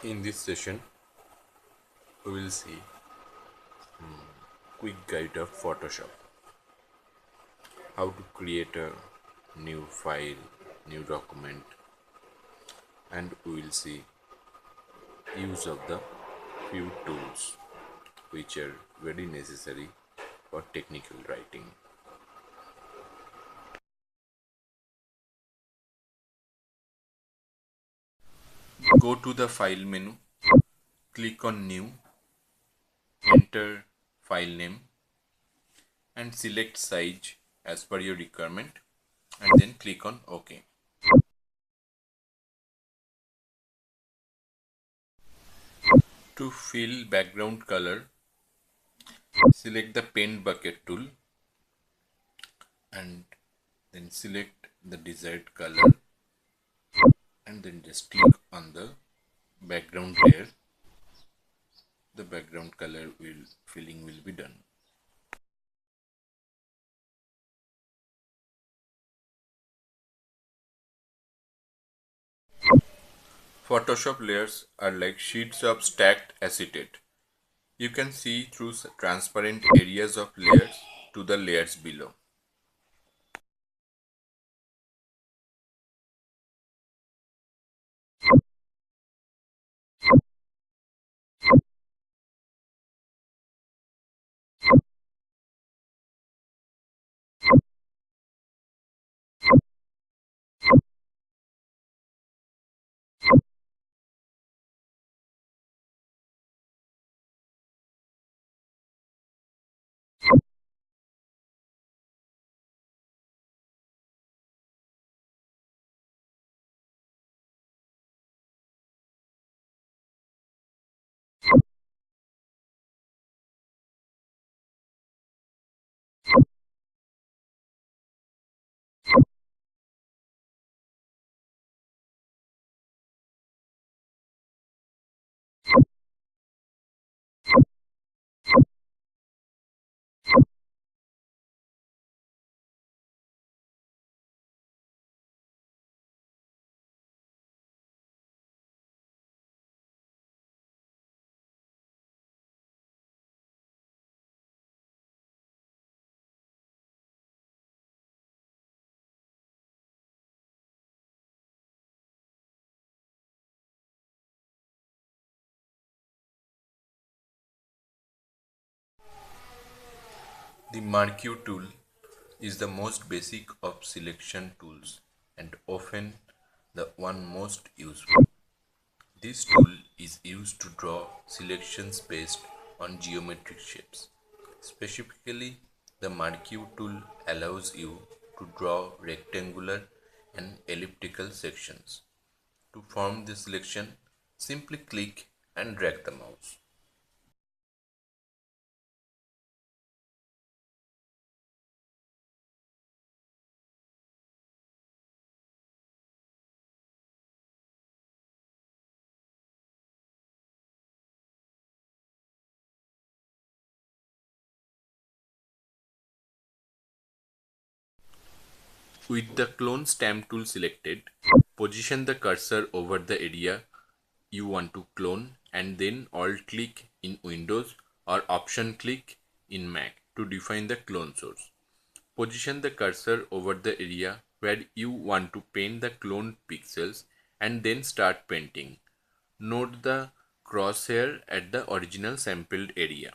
In this session, we will see quick guide of Photoshop, how to create a new file, new document, and we will see use of the few tools which are very necessary for technical writing. Go to the file menu, click on new, enter file name and select size as per your requirement and then click on OK. To fill background color, select the paint bucket tool and then select the desired color and then just click on the background layer. The background color filling will be done. Photoshop layers are like sheets of stacked acetate. You can see through transparent areas of layers to the layers below. The Marquee tool is the most basic of selection tools and often the one most useful. This tool is used to draw selections based on geometric shapes. Specifically, the Marquee tool allows you to draw rectangular and elliptical sections. To form the selection, simply click and drag the mouse. With the clone stamp tool selected, position the cursor over the area you want to clone and then alt click in Windows or option click in Mac to define the clone source. Position the cursor over the area where you want to paint the cloned pixels and then start painting. Note the crosshair at the original sampled area.